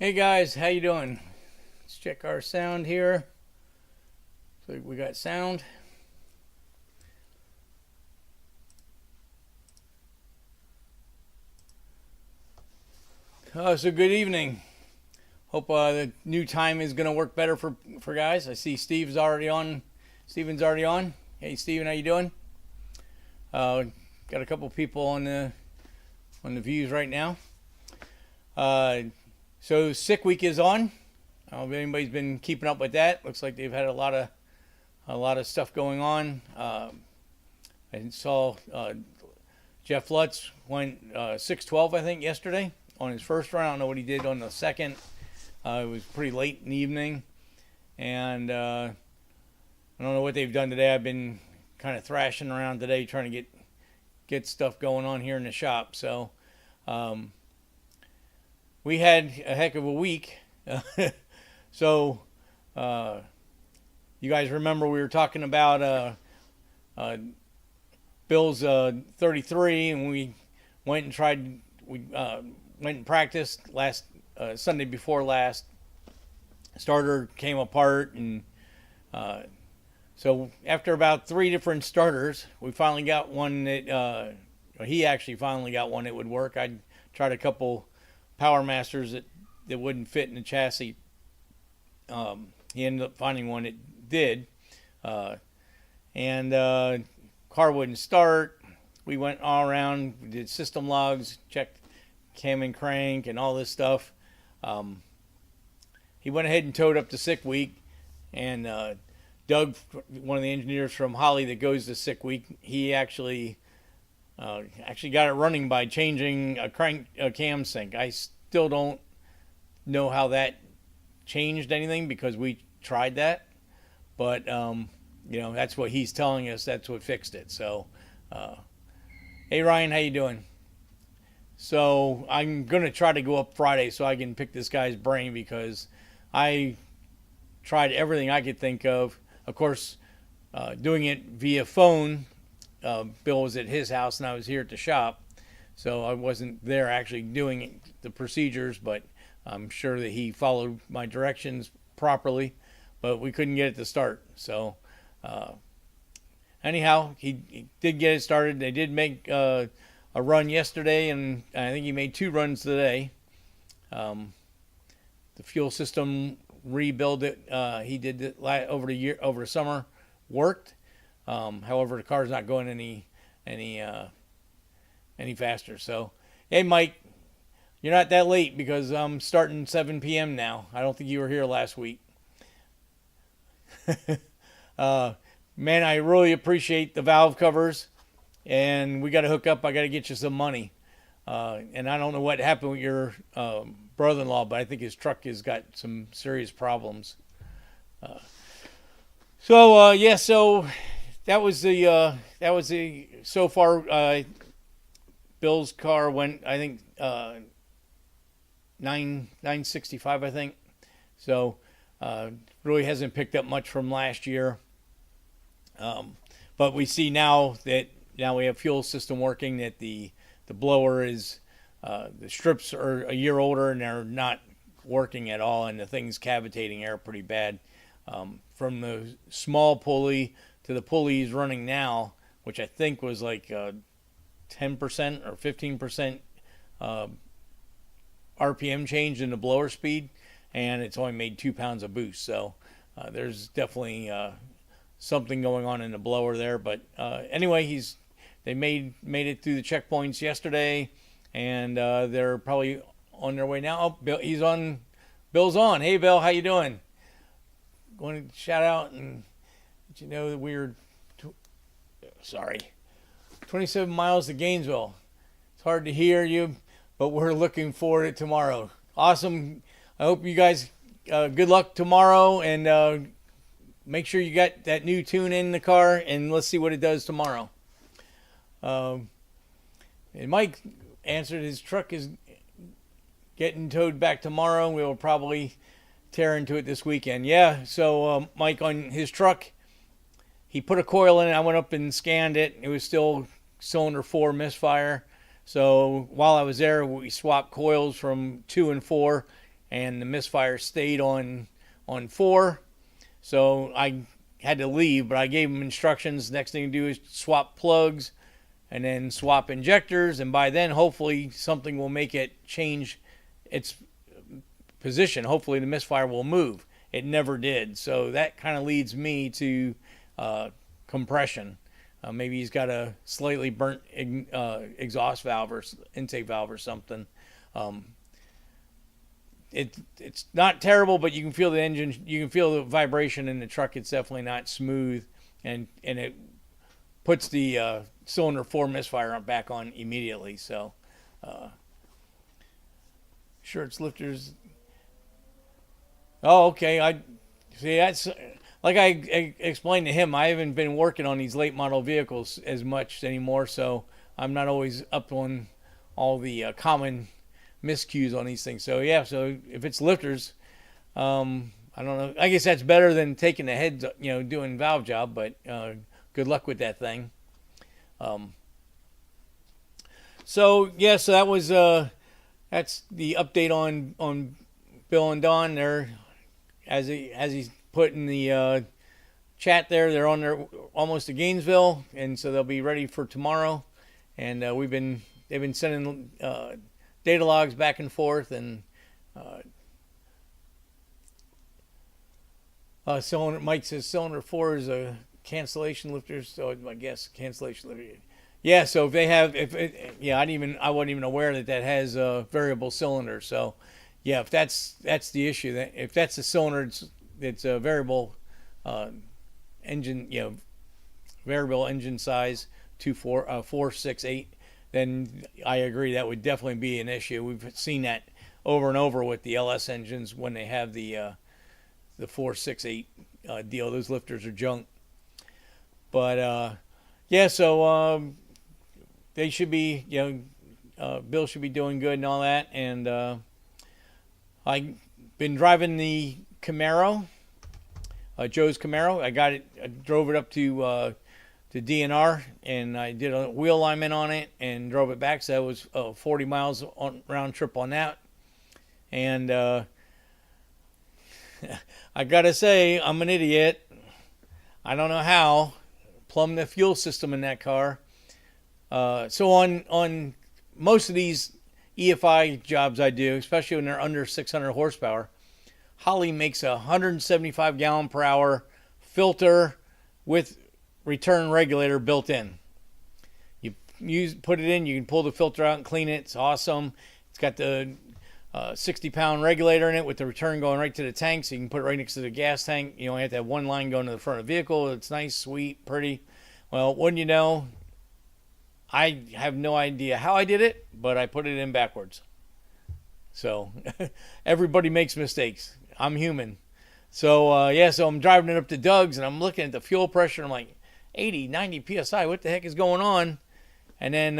Hey guys, how you doing? Let's check our sound here. So we got sound. So good evening. Hope the new time is going to work better for guys. I see Steve's already on. Steven's already on. Hey Steven, how you doing? Got a couple people on the views right now. So sick week is on. I don't know if anybody's been keeping up with that. Looks like they've had a lot of stuff going on. I saw Jeff Lutz went 6-12, I think, yesterday on his first run. I don't know what he did on the second. It was pretty late in the evening, and I don't know what they've done today. I've been kind of thrashing around today trying to get stuff going on here in the shop. So we had a heck of a week. So you guys remember we were talking about Bill's 33, and we went and tried. We went and practiced last Sunday before last. Starter came apart, and so after about 3 different starters, we finally got one that he actually finally got one that would work. I tried a couple Power Masters that wouldn't fit in the chassis. He ended up finding one that did, and car wouldn't start. We went all around, we did system logs, checked cam and crank and all this stuff. He went ahead and towed up to sick week, and Doug, one of the engineers from Holley that goes to sick week, he actually got it running by changing a cam sync. I still don't know how that changed anything because we tried that, but that's what he's telling us. That's what fixed it. So, hey Ryan, how you doing? So I'm gonna try to go up Friday so I can pick this guy's brain because I tried everything I could think of. Of course, doing it via phone. Bill was at his house and I was here at the shop, so I wasn't there actually doing the procedures, but I'm sure that he followed my directions properly, but we couldn't get it to start. So anyhow, he did get it started. They did make a run yesterday, and I think he made 2 runs today. The fuel system rebuild that he did over the summer worked. However, the car's not going any faster. So, hey Mike, you're not that late because I'm starting 7 p.m. now. I don't think you were here last week. Man, I really appreciate the valve covers, and we got to hook up. I got to get you some money. And I don't know what happened with your brother-in-law, but I think his truck has got some serious problems. So that was the so far. Bill's car went, I think, 965, I think. So really hasn't picked up much from last year. But we see now we have fuel system working, that the blower is, the strips are a year older and they're not working at all, and the thing's cavitating air pretty bad. From the small pulley to the pulley he's running now, which I think was like 10% or 15% RPM change in the blower speed, and it's only made 2 pounds of boost. So there's definitely something going on in the blower there. But anyway, they made it through the checkpoints yesterday, and they're probably on their way now. Oh, Bill's on. Hey Bill, how you doing? Going to shout out and let you know that we're 27 miles to Gainesville. It's hard to hear you, but we're looking forward to tomorrow. Awesome. I hope you guys good luck tomorrow, and make sure you got that new tune in the car, and let's see what it does tomorrow. And Mike answered his truck is getting towed back tomorrow. We'll probably tear into it this weekend. Yeah, so Mike, on his truck, he put a coil in it. I went up and scanned it. It was still cylinder 4 misfire. So while I was there, we swapped coils from 2 and 4, and the misfire stayed on 4. So I had to leave, but I gave them instructions. Next thing to do is swap plugs and then swap injectors, and by then hopefully something will make it change its position. Hopefully the misfire will move. It never did, so that kind of leads me to compression. Maybe he's got a slightly burnt exhaust valve or intake valve or something. It's not terrible, but you can feel the engine, you can feel the vibration in the truck. It's definitely not smooth, and it puts the cylinder 4 misfire back on immediately. So sure, it's lifters. Oh, okay. I see. That's like I explained to him. I haven't been working on these late model vehicles as much anymore, so I'm not always up on all the common miscues on these things. So yeah. So if it's lifters, I don't know. I guess that's better than taking the head, doing valve job. But good luck with that thing. So yeah. So that was that's the update on Bill and Don. They're as he's put in the chat there. They're on their almost to Gainesville, and so they'll be ready for tomorrow. And they've been sending data logs back and forth, and cylinder. Mike says cylinder 4 is a cancellation lifter, so I guess cancellation lifter. Yeah, so if they have, I wasn't even aware that has a variable cylinder. So yeah, if that's the issue, that if that's the cylinder, it's a variable engine, variable engine size 4, 6, 8. Then I agree that would definitely be an issue. We've seen that over and over with the LS engines when they have the 4, 6, 8 deal. Those lifters are junk. But yeah, so they should be, Bill should be doing good and all that. And I've been driving the Camaro, Joe's Camaro. I drove it up to DNR, and I did a wheel alignment on it and drove it back. So that was 40 miles on round trip on that. And I gotta say, I'm an idiot. I don't know how. Plumb the fuel system in that car. So on most of these EFI jobs I do, especially when they're under 600 horsepower, Holley makes a 175 gallon per hour filter with return regulator built in. You put it in, you can pull the filter out and clean it. It's awesome. It's got the 60-pound regulator in it with the return going right to the tank, so you can put it right next to the gas tank. You only have to have one line going to the front of the vehicle. It's nice, sweet, pretty. Well, wouldn't you know, I have no idea how I did it, but I put it in backwards. So everybody makes mistakes. I'm human. So yeah, so I'm driving it up to Doug's, and I'm looking at the fuel pressure, and I'm like, 80, 90 PSI, what the heck is going on? And then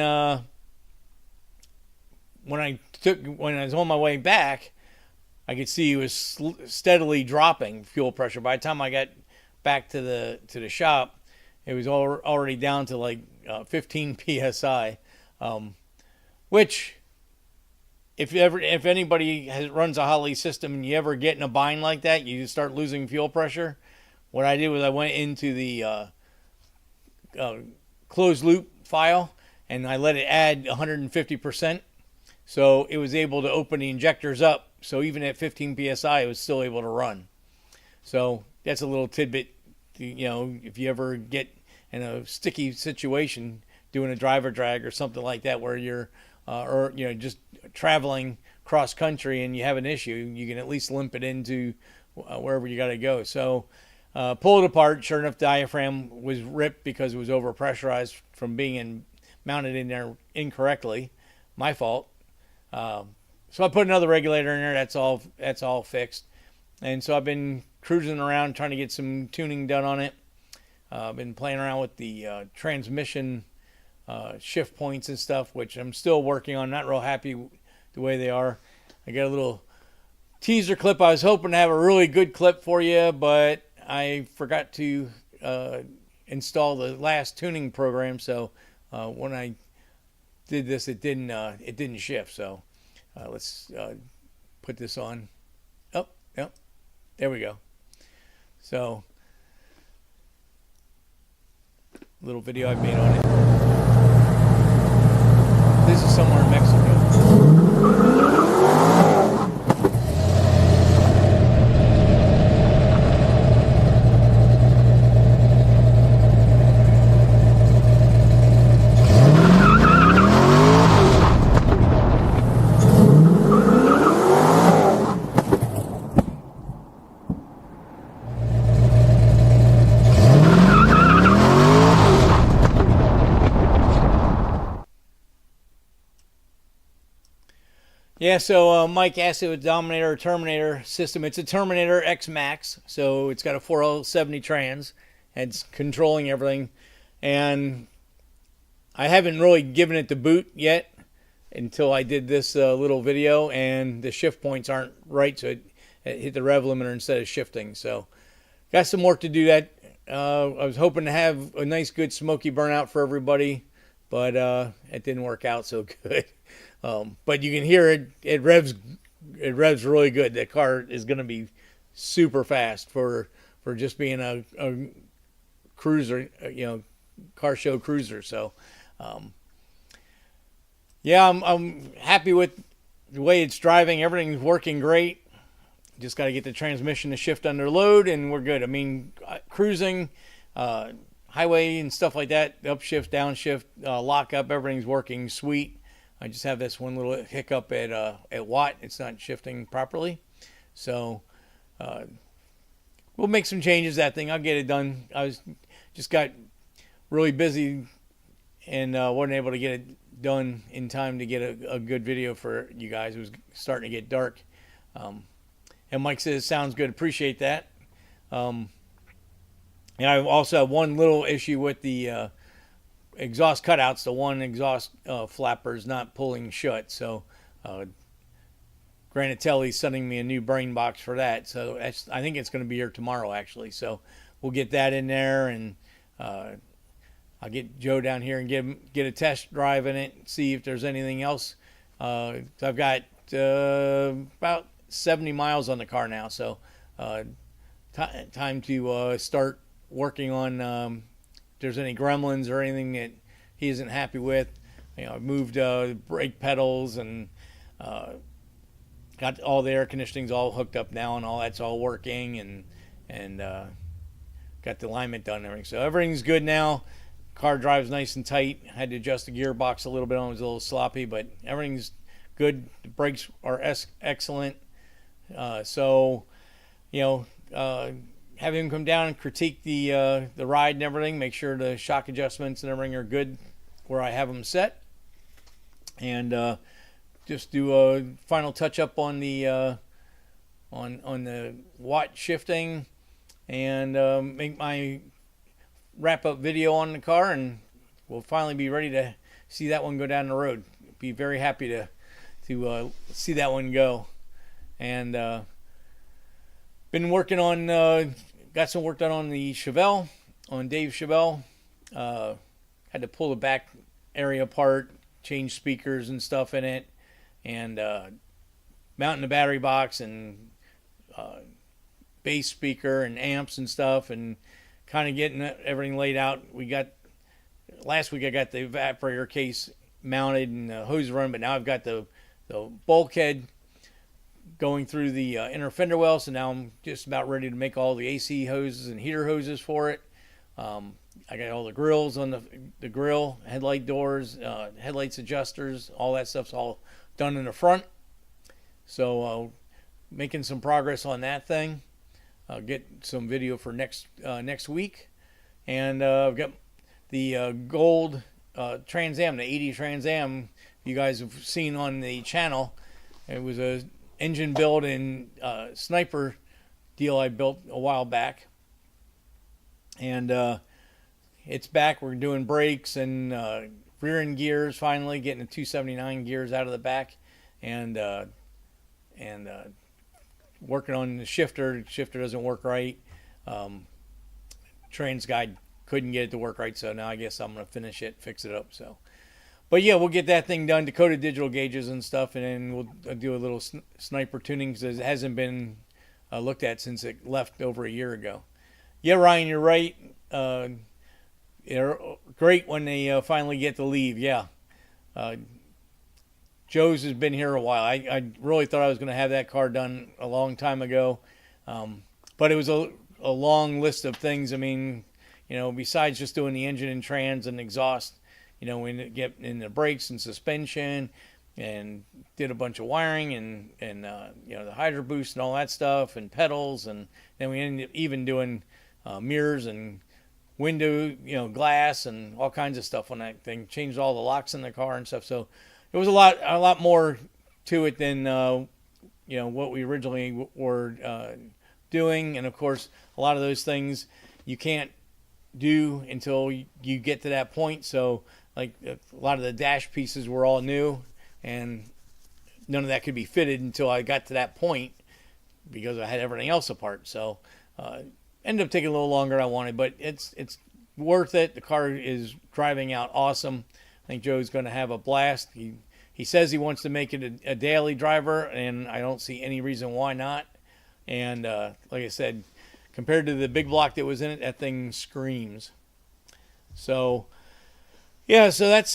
when I was on my way back, I could see it was steadily dropping fuel pressure. By the time I got back to the shop, it was already down to like 15 PSI, which if anybody runs a Holley system and you ever get in a bind like that, you start losing fuel pressure. What I did was I went into the closed loop file and I let it add 150%. So it was able to open the injectors up. So even at 15 PSI, it was still able to run. So that's a little tidbit. If you ever get in a sticky situation doing a driver drag or something like that, where you're, just traveling cross country and you have an issue, you can at least limp it into wherever you got to go. So pull it apart. Sure enough, the diaphragm was ripped because it was overpressurized from being mounted in there incorrectly. My fault. So I put another regulator in there. That's all fixed. And so I've been cruising around trying to get some tuning done on it. I've been playing around with the transmission shift points and stuff, which I'm still working on. Not real happy the way they are. I got a little teaser clip. I was hoping to have a really good clip for you, but I forgot to install the last tuning program. So when I did this, it didn't shift. So let's put this on. Yep. There we go. So, little video I made on it. This is somewhere in Mexico. Yeah, so Mike asked if it's a Dominator or Terminator system. It's a Terminator X Max, so it's got a 4L70 trans, and it's controlling everything. And I haven't really given it the boot yet until I did this little video, and the shift points aren't right, so it hit the rev limiter instead of shifting. So got some work to do that. I was hoping to have a nice, good smoky burnout for everybody, but it didn't work out so good. But you can hear it. It revs really good. That car is going to be super fast for just being a cruiser, car show cruiser. So, yeah, I'm happy with the way it's driving. Everything's working great. Just got to get the transmission to shift under load, and we're good. I mean, cruising, highway and stuff like that, upshift, downshift, lock up, everything's working sweet. I just have this one little hiccup at Watt. It's not shifting properly. So we'll make some changes to that thing. I'll get it done. Just got really busy and wasn't able to get it done in time to get a good video for you guys. It was starting to get dark. And Mike says, sounds good. Appreciate that. And I also have one little issue with the exhaust cutouts. The one exhaust flapper is not pulling shut. So Granatelli's sending me a new brain box for that. So I think it's going to be here tomorrow, actually. So we'll get that in there, and I'll get Joe down here and get a test drive in it, see if there's anything else. I've got about 70 miles on the car now, so time to start working on if there's any gremlins or anything that he isn't happy with. I moved brake pedals and got all the air conditioning's all hooked up now, and all that's all working, and got the alignment done and everything. So everything's good now. Car drives nice and tight. Had to adjust the gearbox a little bit. It was a little sloppy, but everything's good. The brakes are excellent. So, have him come down and critique the ride and everything. Make sure the shock adjustments and everything are good where I have them set, and just do a final touch up on the on the watt shifting, and make my wrap up video on the car, and we'll finally be ready to see that one go down the road. Be very happy to see that one go. And been working on, got some work done on the Chevelle, on Dave's Chevelle. Had to pull the back area apart, change speakers and stuff in it, and mounting the battery box and bass speaker and amps and stuff, and kind of getting everything laid out. Last week I got the evaporator case mounted and the hose run, but now I've got the bulkhead going through the inner fender well, so now I'm just about ready to make all the AC hoses and heater hoses for it. I got all the grills on the grill, headlight doors, headlights adjusters, all that stuff's all done in the front. So making some progress on that thing. I'll get some video for next week. And I've got the gold Trans Am, the 80 Trans Am you guys have seen on the channel. It was a engine build and sniper deal I built a while back, and it's back. We're doing brakes and rear end gears, finally getting the 279 gears out of the back, and working on the shifter. The shifter doesn't work right. Trans guy couldn't get it to work right, so now I guess I'm gonna finish it, fix it up. So, but yeah, we'll get that thing done, Dakota digital gauges and stuff, and then we'll do a little sniper tuning, because it hasn't been looked at since it left over a year ago. Yeah, Ryan, you're right. They're great when they finally get to leave. Yeah. Joe's has been here a while. I really thought I was going to have that car done a long time ago. But it was a long list of things. I mean, besides just doing the engine and trans and exhaust, we get in the brakes and suspension and did a bunch of wiring and the hydro boost and all that stuff and pedals. And then we ended up even doing mirrors and window, glass and all kinds of stuff on that thing. Changed all the locks in the car and stuff. So it was a lot more to it than what we originally were doing. And of course, a lot of those things you can't do until you get to that point. So like a lot of the dash pieces were all new, and none of that could be fitted until I got to that point because I had everything else apart. So ended up taking a little longer than I wanted, but it's worth it. The car is driving out awesome. I think Joe's going to have a blast. He says he wants to make it a daily driver, and I don't see any reason why not. And like I said, compared to the big block that was in it, that thing screams. So yeah, so that's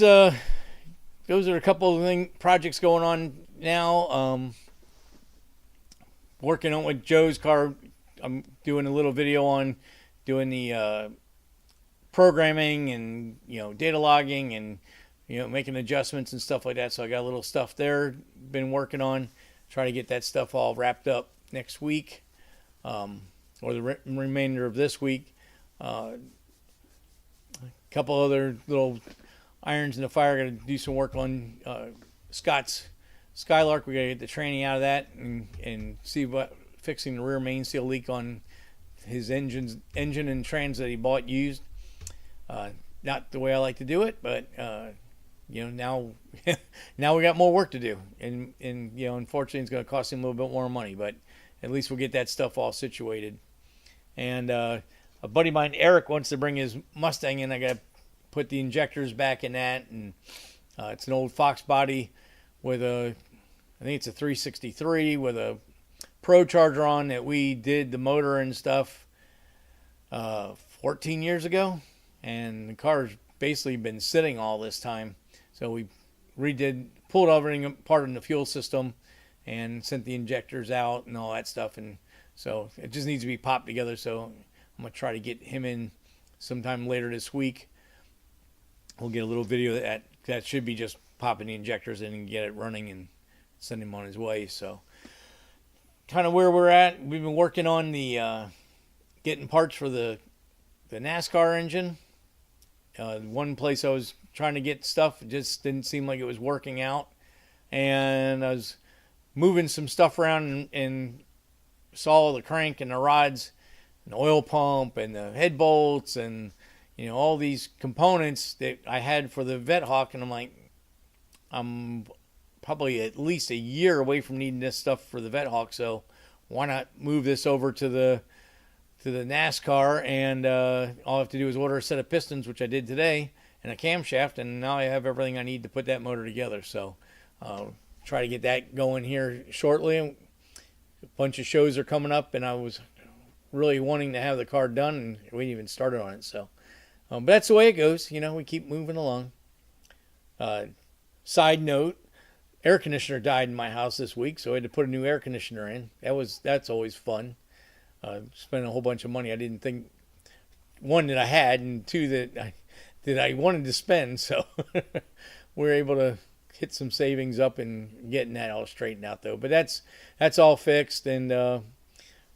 those are a couple of projects going on now. Working on with Joe's car. I'm doing a little video on doing the programming and data logging and making adjustments and stuff like that. So I got a little stuff there. Been working on try to get that stuff all wrapped up next week, or the remainder of this week. A couple other little irons in the fire. Got to do some work on Scott's Skylark. We got to get the training out of that and see what fixing the rear main seal leak on his engine and trans that he bought used. Not the way I like to do it, but now now we got more work to do, and unfortunately it's going to cost him a little bit more money, but at least we'll get that stuff all situated. And a buddy of mine, Eric, wants to bring his Mustang in. I got to put the injectors back in that, and it's an old Fox body with I think it's a 363 with a Pro Charger on that we did the motor and stuff 14 years ago, and the car's basically been sitting all this time. So we pulled everything apart in the fuel system and sent the injectors out and all that stuff, and so it just needs to be popped together. So I'm gonna try to get him in sometime later this week. We'll get a little video that should be just popping the injectors in and get it running and send him on his way. So kind of where we're at. We've been working on the getting parts for the NASCAR engine. One place I was trying to get stuff, it just didn't seem like it was working out, and I was moving some stuff around and saw the crank and the rods and the oil pump and the head bolts and all these components that I had for the Vet Hawk, and I'm like, I'm probably at least a year away from needing this stuff for the Vet Hawk, so why not move this over to the NASCAR, and all I have to do is order a set of pistons, which I did today, and a camshaft, and now I have everything I need to put that motor together. So try to get that going here shortly. A bunch of shows are coming up, and I was really wanting to have the car done, and we didn't even started on it. So but that's the way it goes. We keep moving along. Side note, air conditioner died in my house this week, so I had to put a new air conditioner in. That's always fun. Spent a whole bunch of money I didn't think, one, that I had, and two, that I wanted to spend. So we're able to hit some savings up and getting that all straightened out, though. But that's all fixed, and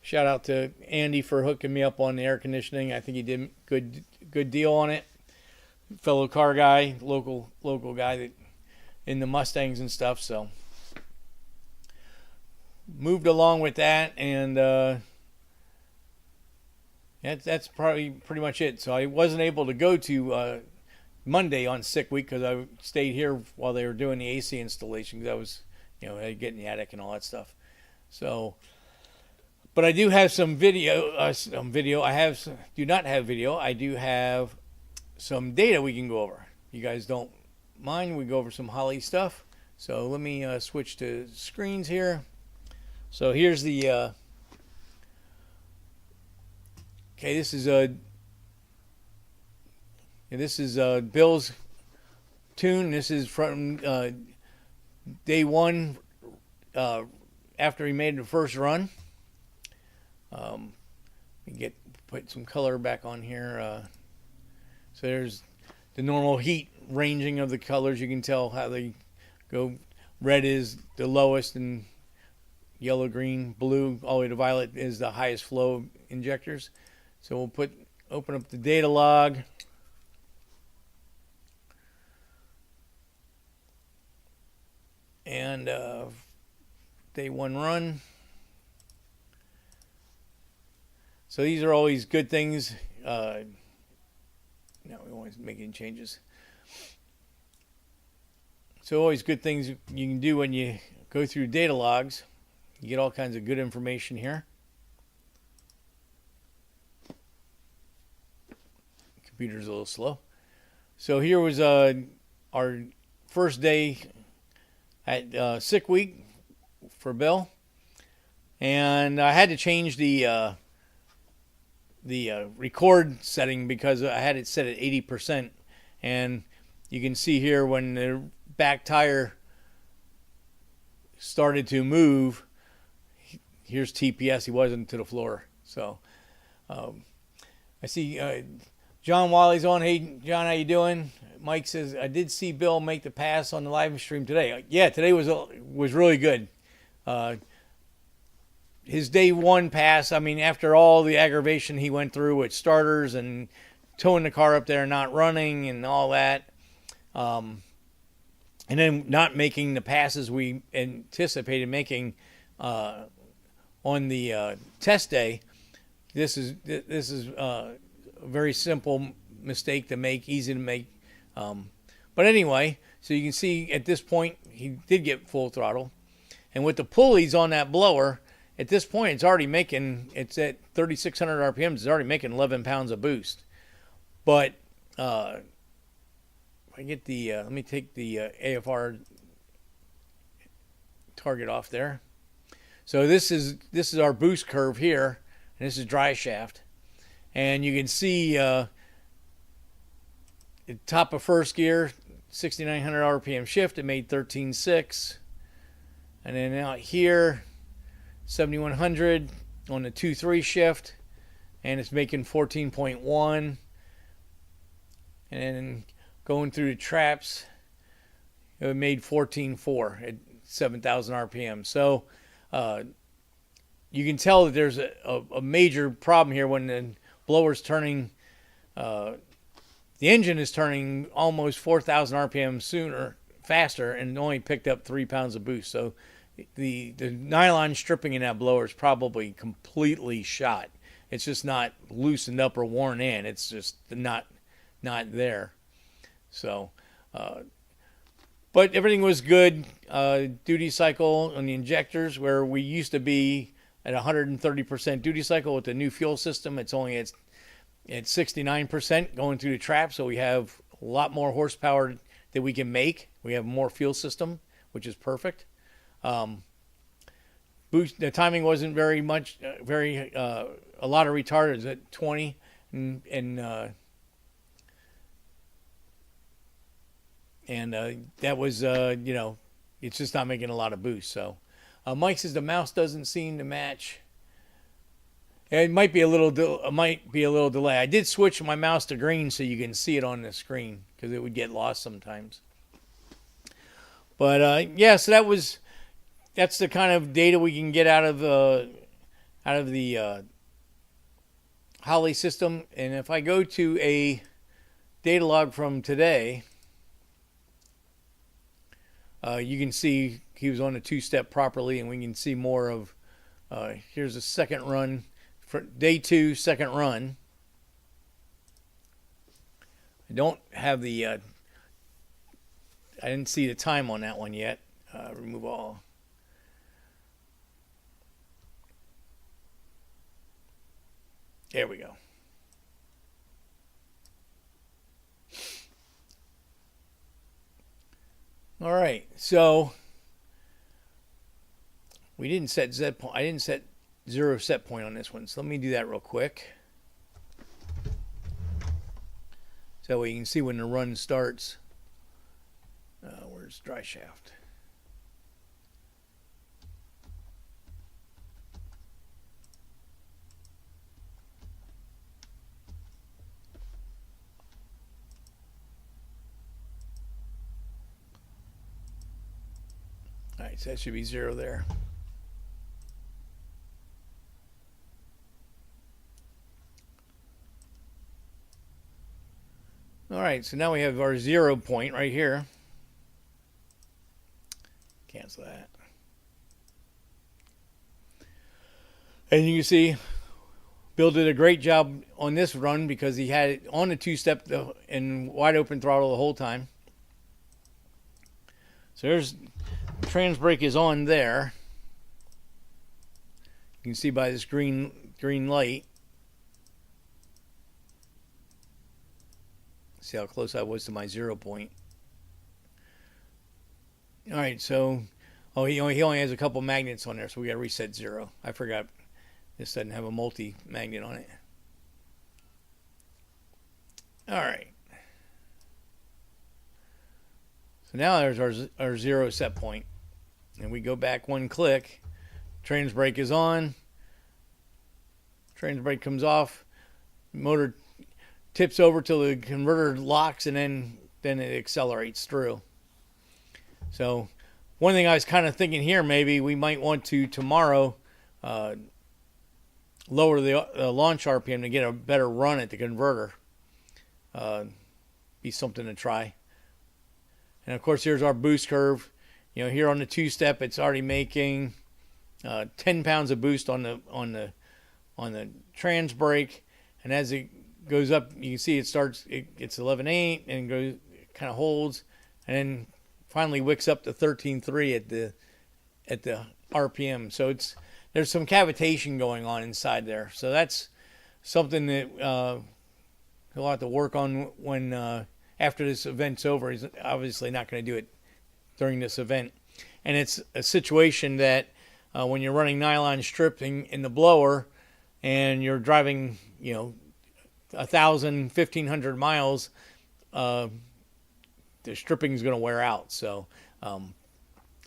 shout out to Andy for hooking me up on the air conditioning. I think he did good deal on it. Fellow car guy, local guy that in the Mustangs and stuff. So moved along with that, and that's probably pretty much it. So I wasn't able to go to Monday on sick week because I stayed here while they were doing the AC installation, because I was getting the attic and all that stuff. So, but I do have some video. I do not have video. I do have some data we can go over. You guys don't mind? We go over some Holley stuff. So let me switch to screens here. So here's the Okay, this is Bill's tune. This is from day one after he made the first run. Put some color back on here. So there's the normal heat ranging of the colors. You can tell how they go. Red is the lowest, and yellow, green, blue, all the way to violet is the highest flow injectors. So we'll open up the data log. And day one run. So these are always good things. No, we won't make any changes. So always good things you can do when you go through data logs. You get all kinds of good information here. Computer's a little slow. So here was our first day at sick week for Bill, and I had to change the record setting because I had it set at 80%, and you can see here when the back tire started to move, here's TPS, he wasn't to the floor. So I see John Wally's on. Hey John, how you doing? Mike says, I did see Bill make the pass on the live stream today. Yeah, today was really good. His day one pass, I mean, after all the aggravation he went through with starters and towing the car up there, not running and all that, and then not making the passes we anticipated making on the test day, this is a very simple mistake to make, easy to make. But anyway, so you can see at this point he did get full throttle, and with the pulleys on that blower, at this point it's already making, it's at 3,600 RPMs, it's already making 11 pounds of boost. But if I get the let me take the AFR target off there. So this is our boost curve here, and this is dry shaft, and you can see the top of first gear, 6,900 RPM shift, it made 13.6, and then out here 7,100 on the 2.3 shift, and it's making 14.1, and then going through the traps, it made 14.4 at 7,000 RPM. So you can tell that there's a major problem here when the blower's turning, the engine is turning almost 4,000 RPM faster, and only picked up 3 pounds of boost. So the nylon stripping in that blower is probably completely shot. It's just not loosened up or worn in. It's just not there. So, but everything was good. Duty cycle on the injectors, where we used to be at 130% duty cycle with the new fuel system, it's only at 69% going through the trap. So we have a lot more horsepower that we can make. We have more fuel system, which is perfect. Boost, the timing wasn't very much, a lot of retarders at 20, and that was, it's just not making a lot of boost. So Mike says the mouse doesn't seem to match. It might be a little delay. I did switch my mouse to green so you can see it on the screen, because it would get lost sometimes. But yeah, so that's the kind of data we can get out of the Holley system. And if I go to a data log from today, you can see he was on a two-step properly, and we can see more of, here's a second run, for day 2, second run. I don't have I didn't see the time on that one yet. Remove all. There we go. All right, so we didn't set I didn't set zero set point on this one, so let me do that real quick. so we can see when the run starts. Where's dry shaft? All right, so that should be 0 there. All right, so now we have our 0 point right here. Cancel that. And you can see Bill did a great job on this run because he had it on the 2-step and wide open throttle the whole time. So there's trans brake is on there. You can see by this green light. See how close I was to my 0 point. All right, so he only has a couple magnets on there, so we got to reset 0. I forgot this doesn't have a multi-magnet on it. All right. So now there's our 0 set point. And we go back 1 click. Trans brake is on. Trans brake comes off. Motor tips over till the converter locks, and then it accelerates through. So one thing I was kind of thinking here, maybe we might want to tomorrow lower the launch RPM to get a better run at the converter. Be something to try. And of course, here's our boost curve. You know, here on the 2-step, it's already making 10 pounds of boost on the trans brake, and as it goes up, you can see it's 11.8 and goes, kind of holds, and then finally wicks up to 13.3 at the RPM. So there's some cavitation going on inside there. So that's something that he'll have to work on when after this event's over. He's obviously not going to do it during this event, and it's a situation that when you're running nylon stripping in the blower and you're driving, 1,000, 1,500 miles, the stripping is going to wear out. So,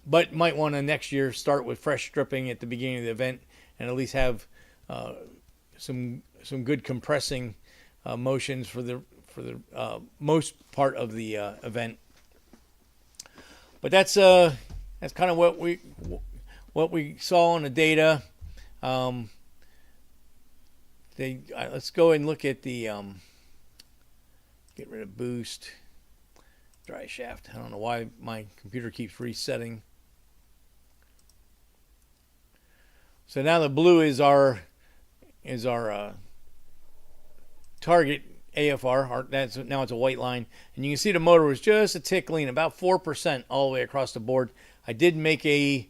but might want to next year start with fresh stripping at the beginning of the event, and at least have some good compressing motions for the most part of the event. But that's kind of what we saw on the data. Let's go and look at the get rid of boost, dry shaft. I don't know why my computer keeps resetting. So now the blue is our target AFR. Now it's a white line, and you can see the motor was just a tick lean, about 4% all the way across the board. I did make a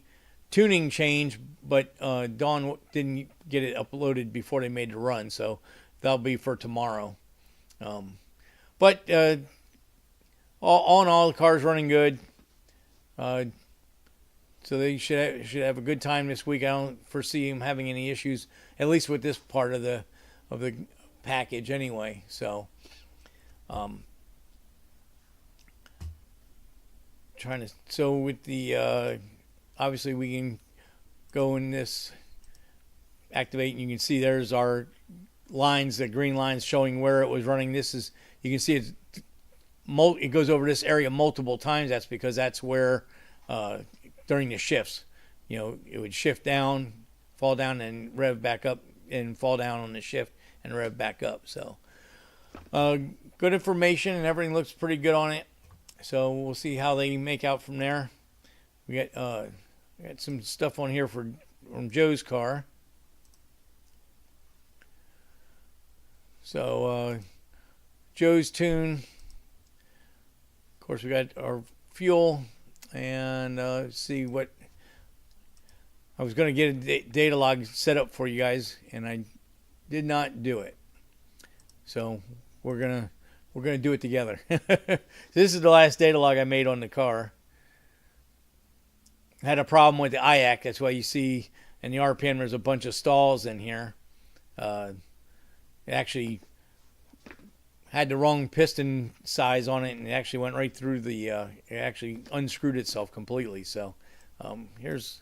tuning change, but Dawn didn't get it uploaded before they made the run, so that'll be for tomorrow. But all in all, the car's running good. So they should have a good time this week. I don't foresee him having any issues, at least with this part of the package anyway. So so with the obviously we can go in this activate, and you can see there's our lines, the green lines showing where it was running. This is, you can see it goes over this area multiple times. That's because that's where during the shifts, it would shift down, fall down, and rev back up, and fall down on the shift and rev back up. So good information, and everything looks pretty good on it. So we'll see how they make out from there. We got some stuff on here from Joe's car. So Joe's tune. Of course, we got our fuel, and see what I was going to get a data log set up for you guys, and I did not do it. So we're gonna do it together. This is the last data log I made on the car. I had a problem with the IAC. That's why you see in the RPM there's a bunch of stalls in here. It actually had the wrong piston size on it, and it actually went right through the, it actually unscrewed itself completely. So here's,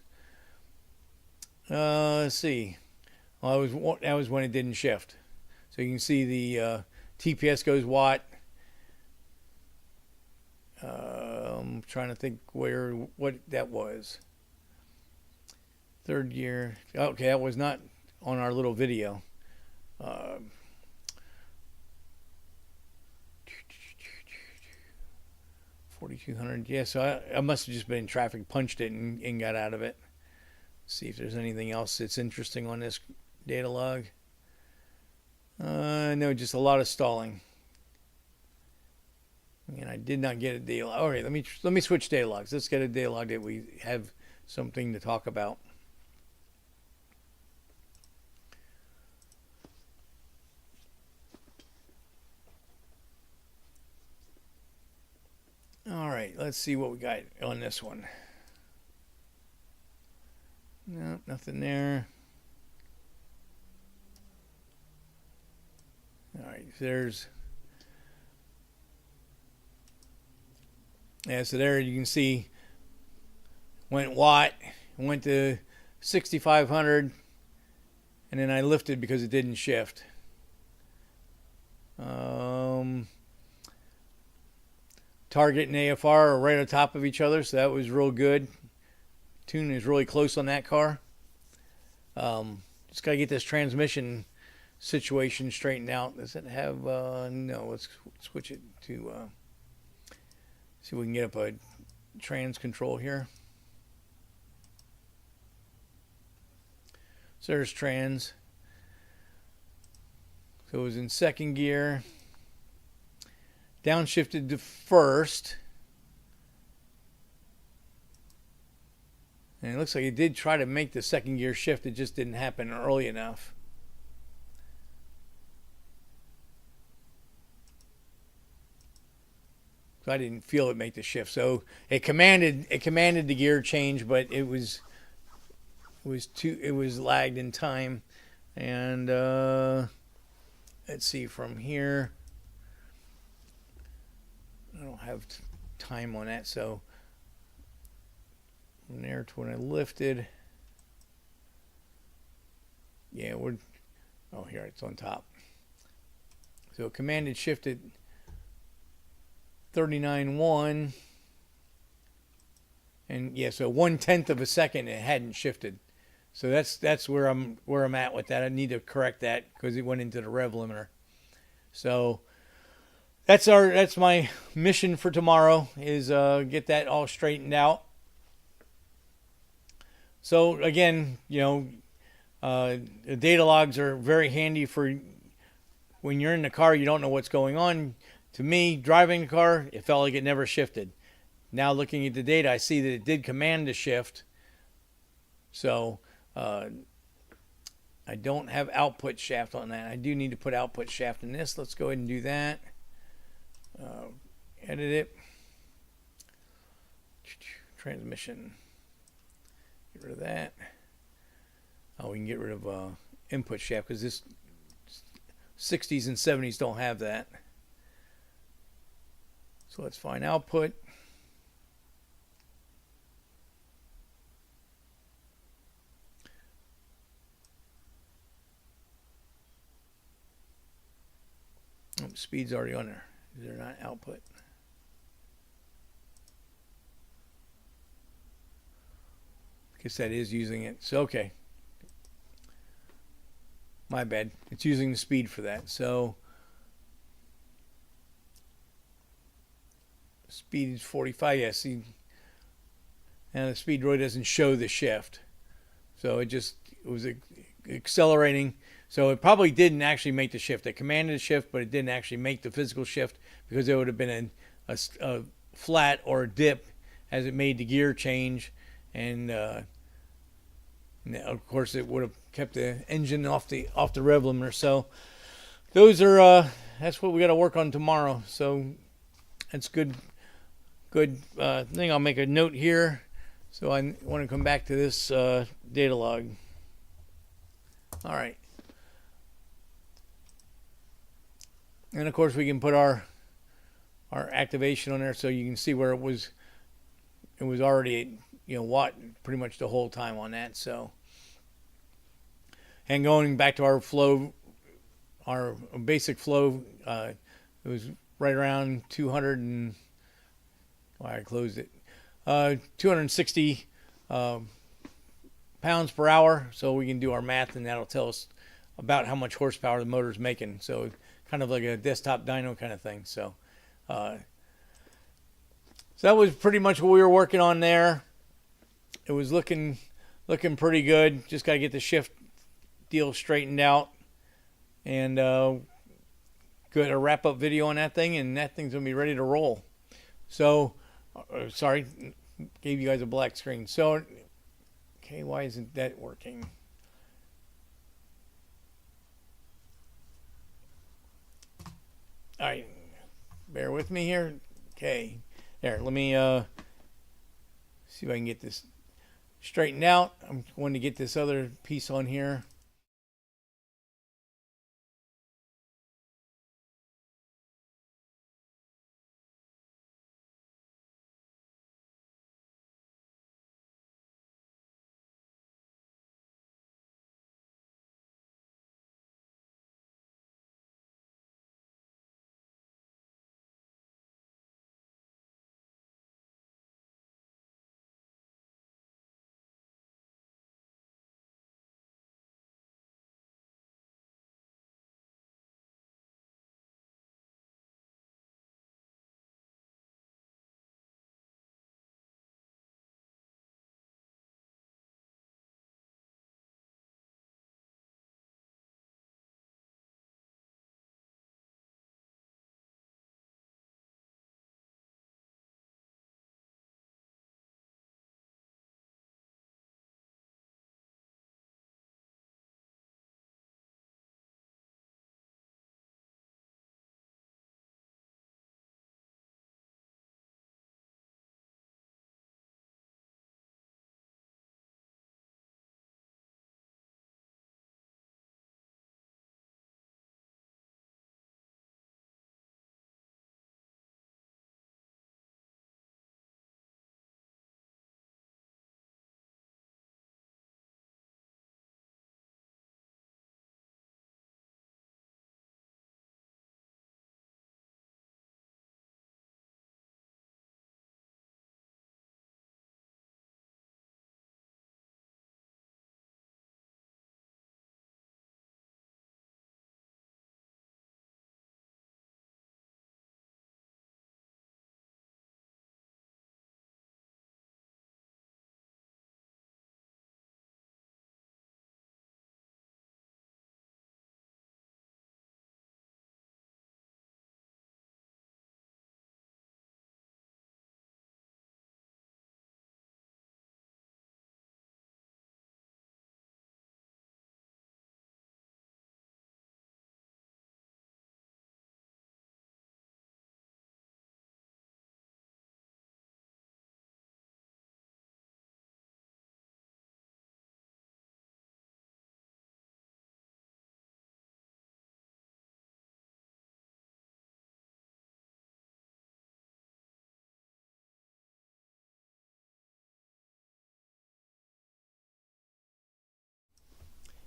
let's see. Well, that was when it didn't shift. So you can see the TPS goes watt. I'm trying to think what that was. Third gear. Okay, that was not on our little video. 4,200. Yeah, so I must have just been in traffic, punched it, and got out of it. See if there's anything else that's interesting on this data log. No, just a lot of stalling. And I did not get a data log. All right, let me switch data logs. Let's get a data log that we have something to talk about. All right, let's see what we got on this one. No, nothing there. All right, there's, yeah, so there you can see went watt, went to 6,500, and then I lifted because it didn't shift. Target and AFR are right on top of each other, so that was real good. Tune is really close on that car. Just got to get this transmission situation straightened out. Does it have, no, let's switch it to, see if we can get up a trans control here. So there's trans. So it was in second gear. Downshifted to first. And it looks like it did try to make the second gear shift. It just didn't happen early enough. So I didn't feel it make the shift. So it commanded the gear change, but it was lagged in time. And let's see from here. I don't have time on that, so from there to when I lifted, yeah, oh, here it's on top. So commanded shifted 39.1, and yeah, so 1/10 of a second it hadn't shifted. So that's where I'm at with that. I need to correct that because it went into the rev limiter. So that's my mission for tomorrow, is get that all straightened out. So again, you know, the data logs are very handy for when you're in the car, you don't know what's going on. To me, driving the car, it felt like it never shifted. Now looking at the data, I see that it did command a shift. So I don't have output shaft on that. I do need to put output shaft in this. Let's go ahead and do that. Edit it. Transmission. Get rid of that. Oh, we can get rid of input shaft because this 60s and 70s don't have that. So let's find output. Oh, speed's already on there. Is there not output? I guess that is using it. So, okay. My bad. It's using the speed for that. So, speed is 45. Yeah, see. And the speed really doesn't show the shift. So, it was accelerating. So, it probably didn't actually make the shift. It commanded a shift, but it didn't actually make the physical shift because there would have been a flat or a dip as it made the gear change. And of course it would have kept the engine off the rev limiter. So those are that's what we got to work on tomorrow. So that's good thing. I'll make a note here. So I want to come back to this data log. All right. And of course we can put our activation on there so you can see where it was already, watt pretty much the whole time on that. So, and going back to our flow, our basic flow, it was right around 200 and, I closed it, 260 pounds per hour. So we can do our math and that'll tell us about how much horsepower the motor's making. So kind of like a desktop dyno kind of thing. So that was pretty much what we were working on there. It was looking pretty good. Just got to get the shift deal straightened out, and good, a wrap up video on that thing, and that thing's gonna be ready to roll. So sorry, gave you guys a black screen. So okay, why isn't that working? All right, bear with me here. Okay, there, let me see if I can get this straightened out. I'm going to get this other piece on here.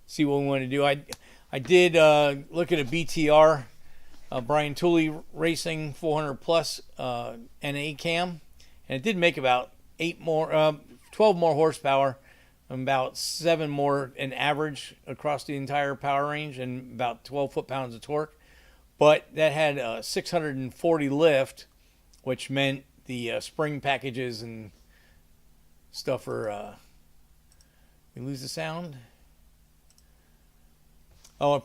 See what we want to do. I did look at a BTR, Brian Tooley Racing 400 plus NA cam, and it did make about 12 more horsepower, and about 7 more in average across the entire power range, and about 12 foot-pounds of torque. But that had 640 lift, which meant the spring packages and stuff are. We lose the sound. Oh,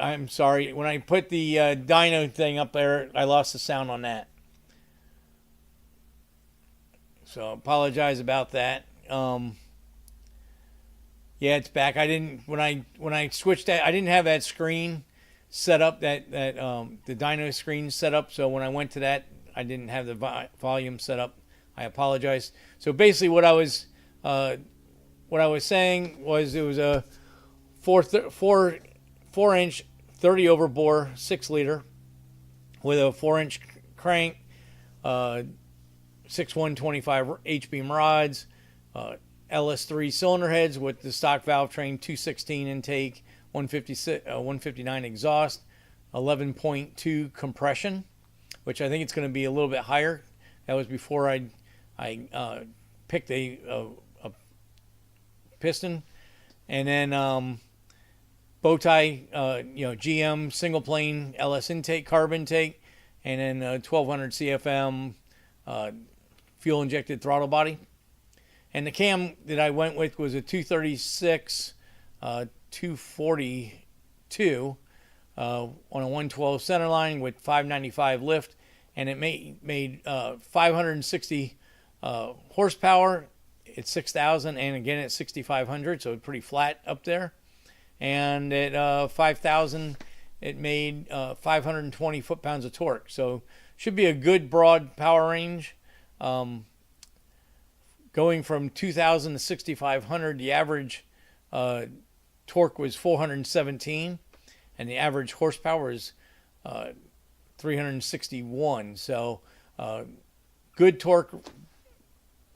I'm sorry. When I put the dyno thing up there, I lost the sound on that. So apologize about that. Yeah, it's back. I didn't when I switched that. I didn't have that screen set up. The dyno screen set up. So when I went to that, I didn't have the volume set up. I apologize. So basically, what I was saying was it was a 4-inch 30 over bore 6 liter, with a 4-inch crank, 6/125 H-beam rods, LS3 cylinder heads with the stock valve train, 216 intake, 159 exhaust, 11.2 compression, which I think it's going to be a little bit higher. That was before I picked a piston. And then bow tie, GM single plane LS intake, carb intake, and then 1200 CFM fuel injected throttle body. And the cam that I went with was a 236 242 on a 112 center line with 595 lift, and it made 560 horsepower at 6,000, and again at 6,500, so pretty flat up there. And at 5,000, it made 520 foot-pounds of torque. So should be a good broad power range. Going from 2,000 to 6,500, the average torque was 417, and the average horsepower is 361. So good torque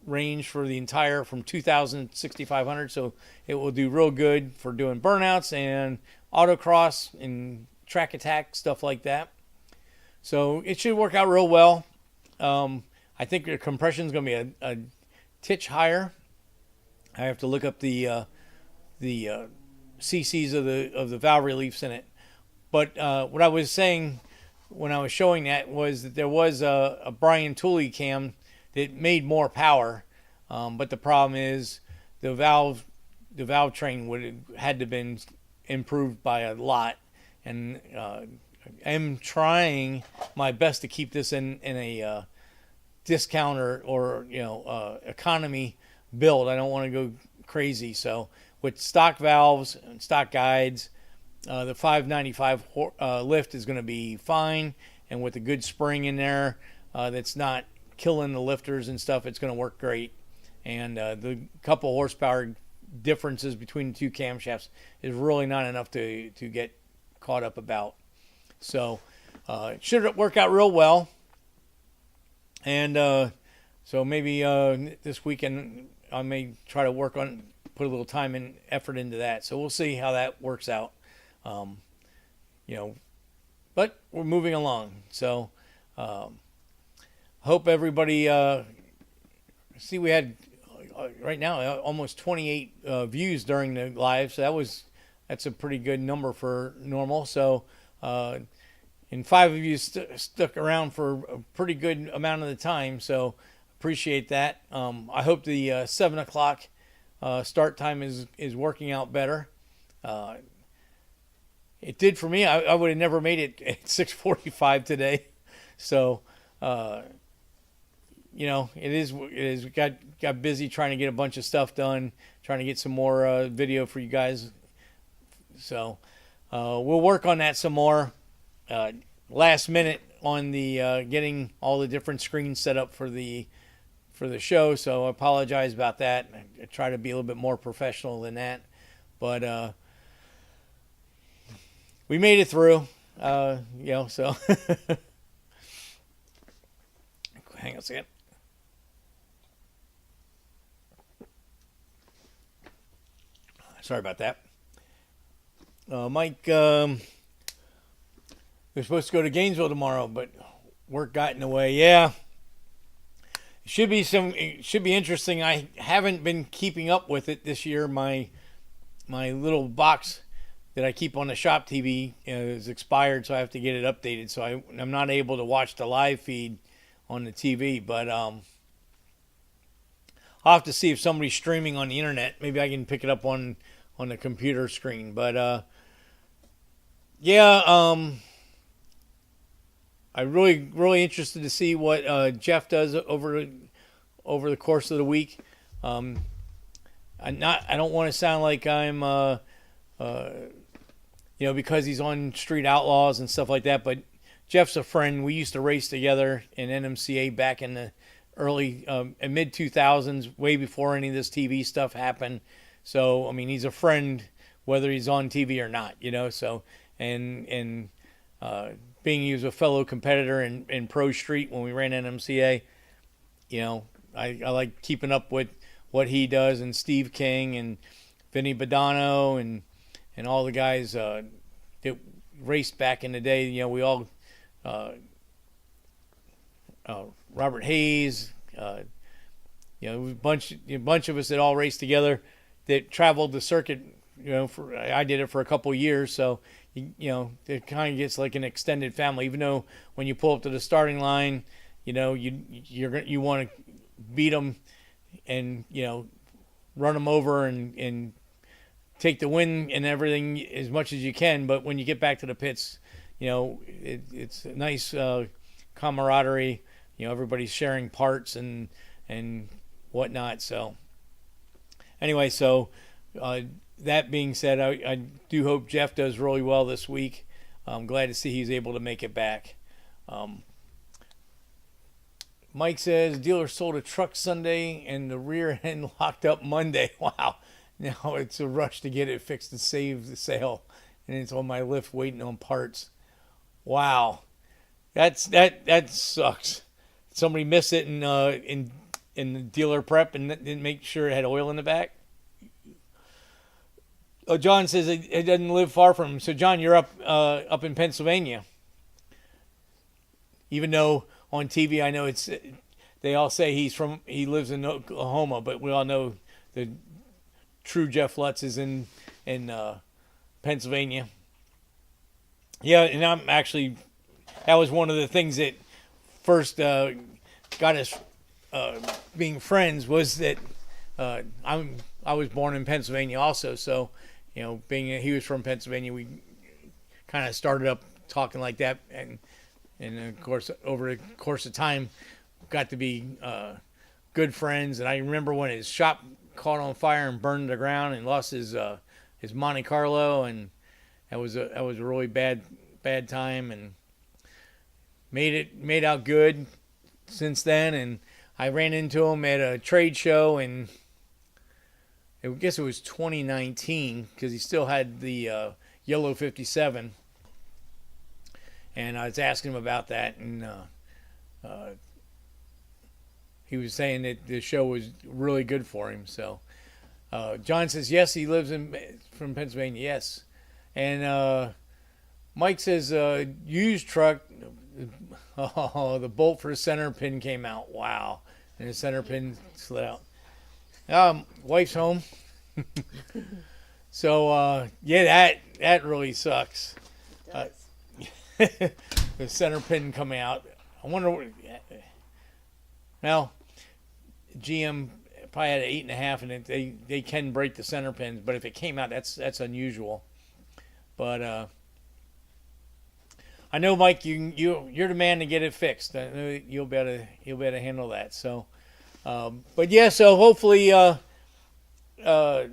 range for the entire from 2,000 to 6,500. So it will do real good for doing burnouts and autocross and track attack, stuff like that. So it should work out real well. I think the compression is going to be a titch higher. I have to look up the cc's of the valve reliefs in it. But what I was saying when I was showing that was that there was a Brian Tooley cam that made more power, but the problem is the valve train would had to been improved by a lot, and I'm trying my best to keep this in a discount or economy build. I don't want to go crazy, so with stock valves and stock guides, the 595 lift is going to be fine, and with a good spring in there that's not killing the lifters and stuff, it's going to work great. And the couple horsepower differences between the two camshafts is really not enough to get caught up about. So it should work out real well. And so maybe this weekend I may try to put a little time and effort into that. So we'll see how that works out. But we're moving along. So hope everybody see we had right now almost 28 views during the live, so that's a pretty good number for normal. So and 5 of you stuck around for a pretty good amount of the time, so appreciate that. I hope the 7 o'clock start time is working out better. It did for me. I would have never made it at 6:45 today. So it is. We got busy trying to get a bunch of stuff done, trying to get some more video for you guys. So we'll work on that some more. Last minute on the getting all the different screens set up for the show. So I apologize about that. I try to be a little bit more professional than that, but we made it through. So hang on a second. Sorry about that. Mike, we're supposed to go to Gainesville tomorrow, but work got in the way. Yeah. It should be interesting. I haven't been keeping up with it this year. My little box that I keep on the shop TV is expired, so I have to get it updated. So I'm not able to watch the live feed on the TV, but I'll have to see if somebody's streaming on the internet. Maybe I can pick it up on the computer screen. But I'm really interested to see what Jeff does over the course of the week. I don't want to sound like I'm because he's on Street Outlaws and stuff like that, but Jeff's a friend. We used to race together in NMCA back in the early mid 2000s, way before any of this TV stuff happened. So I mean, he's a friend whether he's on TV or not, So and being he was a fellow competitor in Pro Street when we ran NMCA, I like keeping up with what he does, and Steve King and Vinny Badano and all the guys that raced back in the day. We all, Robert Hayes, a bunch of us that all raced together that traveled the circuit. I did it for a couple of years, so it kind of gets like an extended family. Even though when you pull up to the starting line, you want to beat them and run them over and take the win and everything as much as you can. But when you get back to the pits, it's a nice camaraderie. Everybody's sharing parts and whatnot. So anyway, that being said, I do hope Jeff does really well this week. I'm glad to see he's able to make it back. Mike says, dealer sold a truck Sunday and the rear end locked up Monday. Wow. Now it's a rush to get it fixed and save the sale. And it's on my lift waiting on parts. Wow. That sucks. Somebody missed it in the dealer prep and didn't make sure it had oil in the back. Oh, John says it doesn't live far from him. So John, you're up in Pennsylvania. Even though on TV I know they all say he lives in Oklahoma, but we all know the true Jeff Lutz is in Pennsylvania. Yeah, and I'm actually, that was one of the things that first got us being friends, was that I was born in Pennsylvania also, so being he was from Pennsylvania, we kind of started up talking like that, and of course over the course of time got to be good friends. And I remember when his shop caught on fire and burned to the ground and lost his Monte Carlo, and that was a really bad time, and made out good since then. And I ran into him at a trade show, and I guess it was 2019, because he still had the yellow 57, and I was asking him about that, and he was saying that the show was really good for him. So John says yes, he lives from Pennsylvania. Yes. And Mike says used truck. Oh, the bolt for the center pin came out. Wow. And the center pin slid out. Wife's home. So yeah, that really sucks. It does. The center pin coming out. I wonder. Well, GM probably had an 8.5, and they can break the center pins, but if it came out, that's unusual. But I know, Mike, you're the man to get it fixed. I know you'll be able to handle that. So, but yeah, so hopefully we'll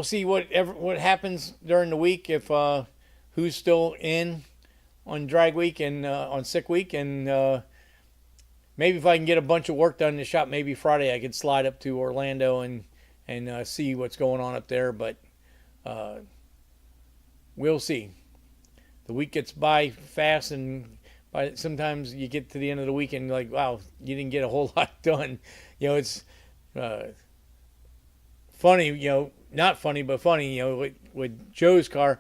see what happens during the week, if who's still in on drag week and on sick week, and maybe if I can get a bunch of work done in the shop, maybe Friday I could slide up to Orlando and see what's going on up there. But we'll see. The week gets by fast, and sometimes you get to the end of the week and like, wow, you didn't get a whole lot done. It's funny, not funny, but funny, with Joe's car.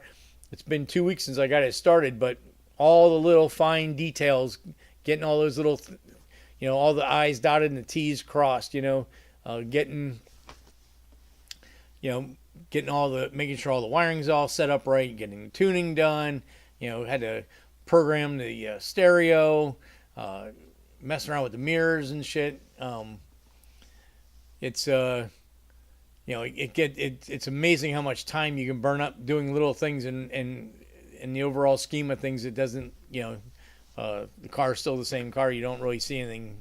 It's been 2 weeks since I got it started, but all the little fine details, getting all those little, all the I's dotted and the T's crossed, getting making sure all the wiring's all set up right, getting the tuning done, had to program the stereo, messing around with the mirrors and shit. It's it's amazing how much time you can burn up doing little things, and in the overall scheme of things, it doesn't, the car's still the same car. You don't really see anything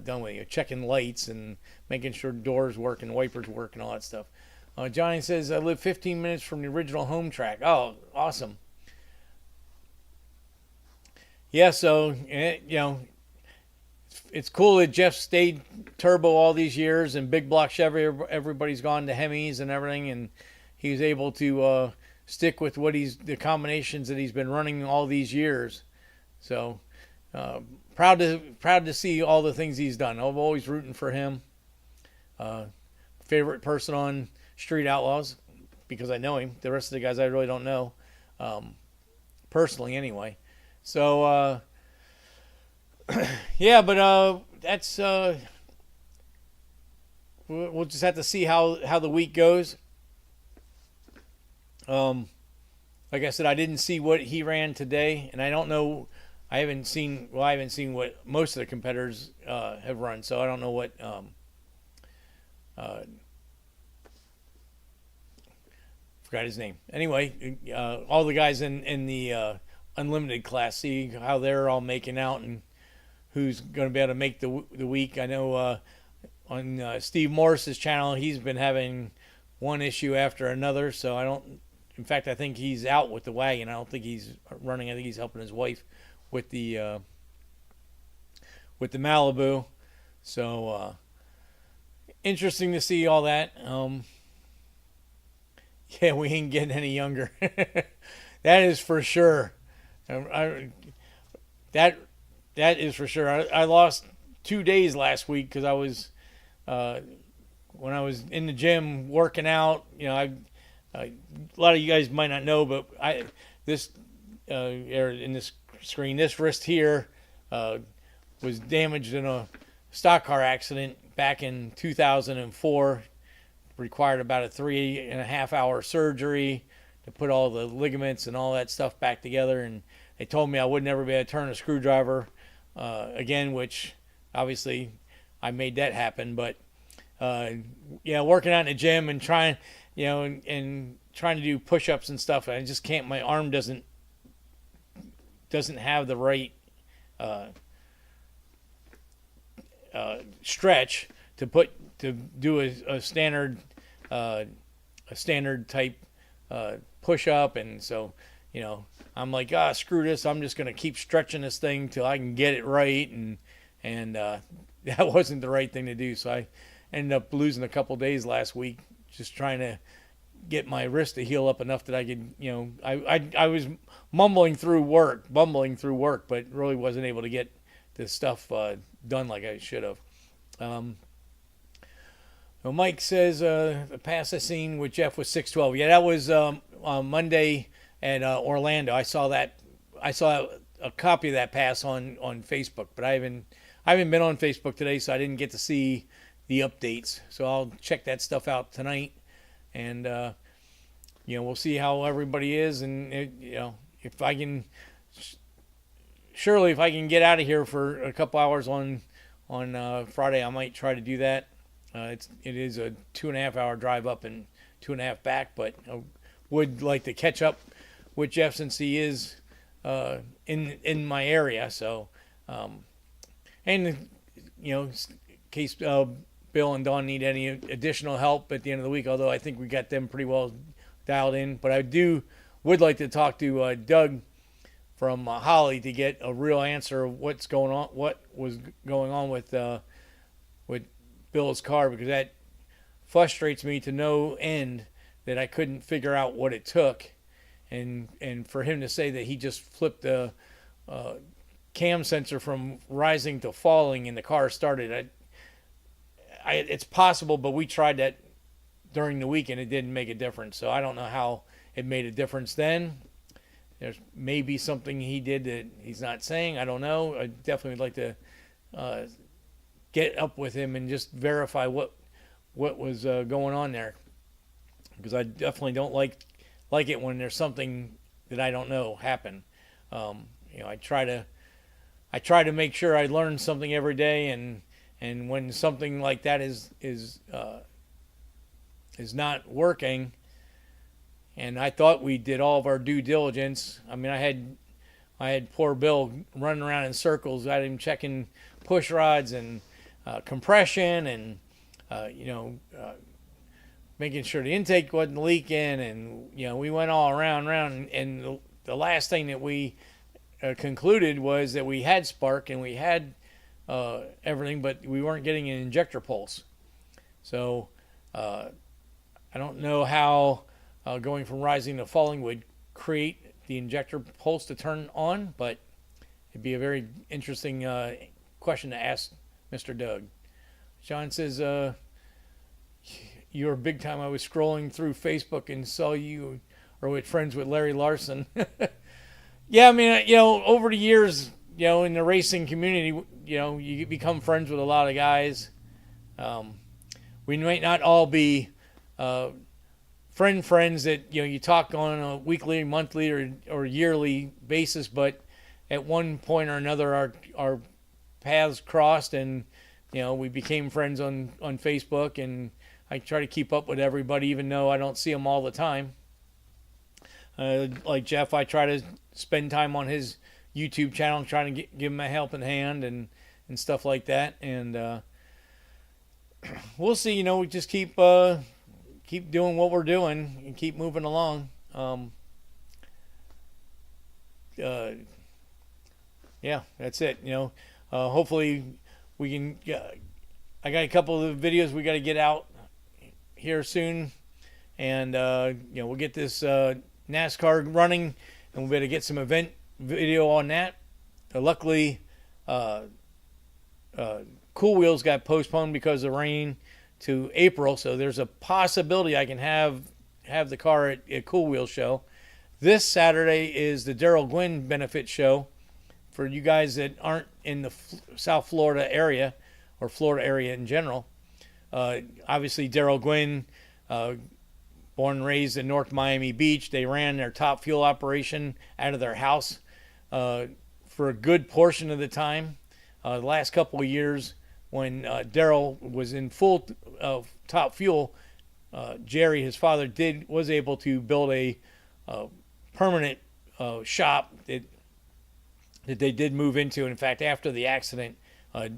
done with it. Checking lights and making sure doors work and wipers work and all that stuff. Johnny says, I live 15 minutes from the original home track. Oh, awesome. Yeah, so, it's cool that Jeff stayed turbo all these years, and big block Chevy, everybody's gone to Hemis and everything, and he was able to stick with the combinations that he's been running all these years. So proud to see all the things he's done. I'm always rooting for him. Favorite person on Street Outlaws because I know him. The rest of the guys I really don't know, personally anyway. So yeah, but that's we'll just have to see how the week goes. Like I said, I didn't see what he ran today, and I don't know. I haven't seen what most of the competitors have run, so I don't know what. Forgot his name. Anyway, all the guys in the unlimited class, see how they're all making out and who's going to be able to make the week. I know on Steve Morris's channel, he's been having one issue after another. So I don't. In fact, I think he's out with the wagon. I don't think he's running. I think he's helping his wife with the Malibu. So interesting to see all that. Yeah, we ain't getting any younger. That is for sure. That is for sure. I lost 2 days last week because I was when I was in the gym working out. You know, a lot of you guys might not know, but this in this screen, this wrist here was damaged in a stock car accident back in 2004. Required about a 3.5 hour surgery to put all the ligaments and all that stuff back together, and they told me I would never be able to turn a screwdriver again, which obviously I made that happen. But yeah, working out in the gym and trying, and trying to do push-ups and stuff, I just can't. My arm doesn't have the right stretch to do a standard type push up, and so I'm like, screw this, I'm just gonna keep stretching this thing till I can get it right, and that wasn't the right thing to do. So I ended up losing a couple days last week just trying to get my wrist to heal up enough that I could, I was mumbling through work, but really wasn't able to get this stuff done like I should have. Well, Mike says the pass I seen with Jeff was 6:12. Yeah, that was on Monday at Orlando. I saw that. I saw a copy of that pass on Facebook, but I haven't been on Facebook today, so I didn't get to see the updates. So I'll check that stuff out tonight, and we'll see how everybody is, and if I can. Surely, if I can get out of here for a couple hours on Friday, I might try to do that. It is a 2.5 hour drive up and 2.5 back, but I would like to catch up with Jeff since he is in my area. So, and in case Bill and Dawn need any additional help at the end of the week, although I think we got them pretty well dialed in. But I would like to talk to Doug from Holley to get a real answer of what was going on with Bill's car, because that frustrates me to no end that I couldn't figure out what it took, and for him to say that he just flipped the cam sensor from rising to falling and the car started. It's possible, but we tried that during the week and it didn't make a difference. So I don't know how it made a difference then. There's maybe something he did that he's not saying. I don't know. I definitely would like to get up with him and just verify what was going on there, because I definitely don't like it when there's something that I don't know happen. I try to make sure I learn something every day, and when something like that is not working, and I thought we did all of our due diligence. I mean, I had poor Bill running around in circles. I had him checking push rods and compression, and making sure the intake wasn't leaking, and we went all around, and the last thing that we concluded was that we had spark and we had everything, but we weren't getting an injector pulse. So I don't know how going from rising to falling would create the injector pulse to turn on, but it'd be a very interesting question to ask Mr. Doug. John says, you were big time. I was scrolling through Facebook and saw you are with friends with Larry Larson. Yeah, I mean, over the years, in the racing community, you become friends with a lot of guys. We might not all be friends that you talk on a weekly, monthly, or yearly basis, but at one point or another, our paths crossed, and we became friends on Facebook, and I try to keep up with everybody, even though I don't see them all the time. Like Jeff, I try to spend time on his YouTube channel, trying to give him a helping hand and stuff like that. And we'll see. We just keep doing what we're doing and keep moving along. Yeah, that's it. Hopefully we can. I got a couple of videos we got to get out here soon, and we'll get this NASCAR running, and we'll be able to get some event video on that. Luckily, Cool Wheels got postponed because of rain to April, so there's a possibility I can have the car at Cool Wheels show. This Saturday is the Darrell Gwynn benefit show. For you guys that aren't in the South Florida area, or Florida area in general, obviously Darrell Gwynn, born and raised in North Miami Beach, they ran their Top Fuel operation out of their house for a good portion of the time. The last couple of years, when Darrell was in full Top Fuel, Jerry, his father, was able to build a permanent shop that they did move into. In fact, after the accident, all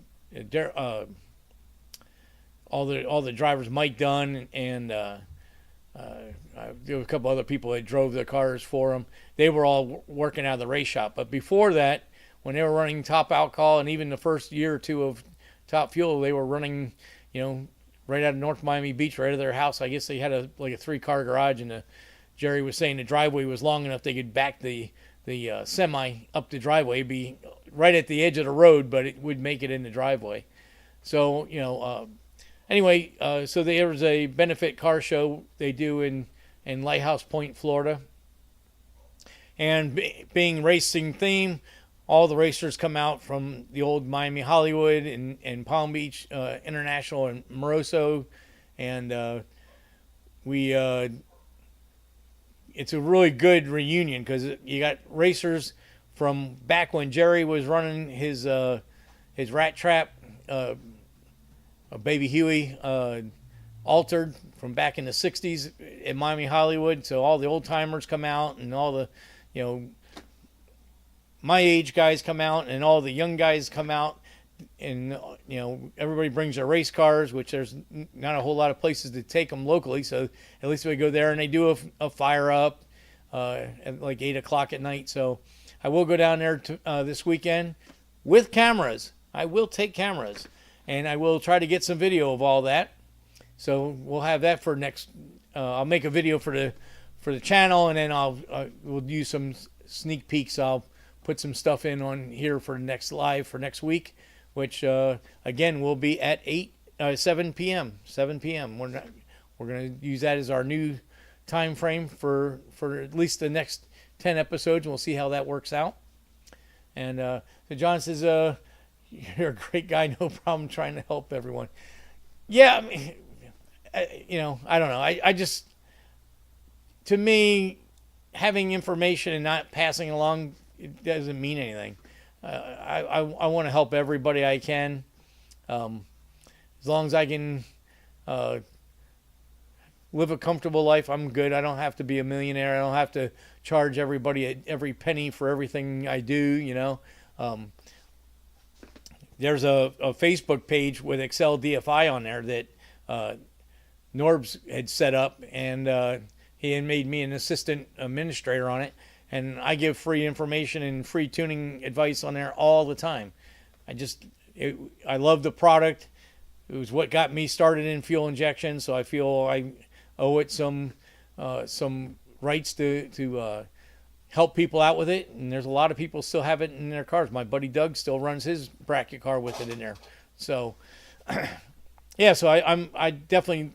the drivers, Mike Dunn and there were a couple other people that drove the cars for them. They were all working out of the race shop. But before that, when they were running Top Alcohol, and even the first year or two of Top Fuel, they were running, right out of North Miami Beach, right out of their house. I guess they had a 3-car garage, and Jerry was saying the driveway was long enough they could back the semi up the driveway, be right at the edge of the road, but it would make it in the driveway. So, anyway, so there was a benefit car show they do in Lighthouse Point, Florida. And being racing theme, all the racers come out from the old Miami Hollywood and Palm Beach International and Moroso. And it's a really good reunion because you got racers from back when Jerry was running his rat trap, Baby Huey, altered from back in the 60s in Miami Hollywood. So all the old timers come out, and all the, my age guys come out, and all the young guys come out, and everybody brings their race cars, which there's not a whole lot of places to take them locally, so at least we go there, and they do a fire up at like 8 o'clock at night. So I will go down there this weekend with cameras. I will take cameras, and I will try to get some video of all that. So we'll have that for next. I'll make a video for the channel, and then we'll do some sneak peeks. I'll put some stuff in on here for next live for next week, which again will be at 7 p.m. 7 p.m. We're going to use that as our new time frame for at least the next 10 episodes, and we'll see how that works out. And so John says, "You're a great guy. No problem trying to help everyone." Yeah, I mean, I don't know. I just, to me, having information and not passing along, it doesn't mean anything. I want to help everybody I can. As long as I can live a comfortable life, I'm good. I don't have to be a millionaire. I don't have to charge everybody every penny for everything I do, There's a Facebook page with Excel DFI on there that Norbs had set up, and he had made me an assistant administrator on it. And I give free information and free tuning advice on there all the time. I love the product. It was what got me started in fuel injection, so I feel I owe it some some rights to help people out with it, and there's a lot of people still have it in their cars. My buddy Doug still runs his bracket car with it in there. So, yeah, so I definitely,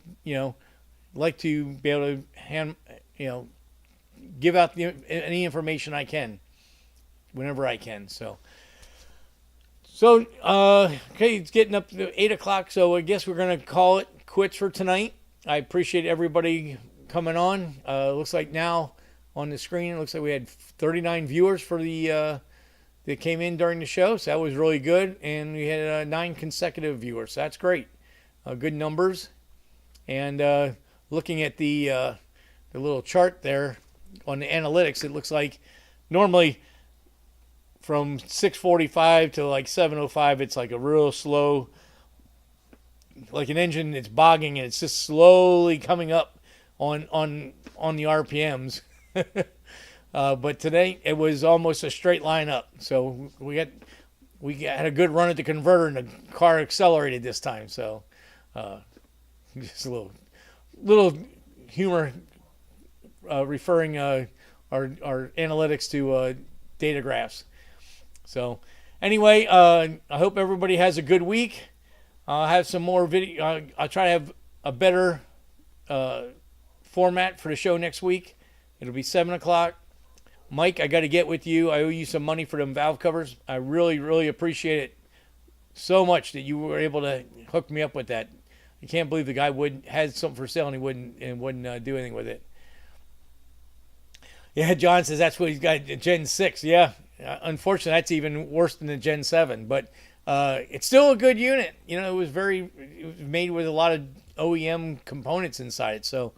like to be able to give out any information I can whenever I can. So okay, it's getting up to 8 o'clock, so I guess we're going to call it quits for tonight. I appreciate everybody coming on. Looks like now on the screen, it looks like we had 39 viewers for the that came in during the show, so that was really good. And we had 9 consecutive viewers, so that's great. Good numbers. And looking at the little chart there on the analytics, it looks like normally from 6:45 to like 7:05, it's like a real slow, like an engine that's bogging and it's just slowly coming up on the RPMs. But today it was almost a straight line up. So we had a good run at the converter and the car accelerated this time. So just a little humor referring our analytics to data graphs. So anyway, I hope everybody has a good week. I'll have some more video. I'll try to have a better format for the show next week. It'll be 7 o'clock. Mike, I got to get with you. I owe you some money for them valve covers. I really, really appreciate it so much that you were able to hook me up with that. I can't believe the guy had something for sale and he wouldn't do anything with it. Yeah, John says that's what he's got, Gen 6. Yeah, unfortunately, that's even worse than the Gen 7. But it's still a good unit. It was made with a lot of OEM components inside it. So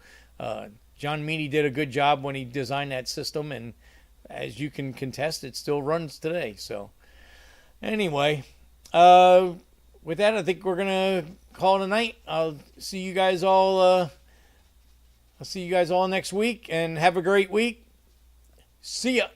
John Meany did a good job when he designed that system. And as you can contest, it still runs today. So anyway, with that, I think we're going to call it a night. I'll see you guys all next week, and have a great week. See ya.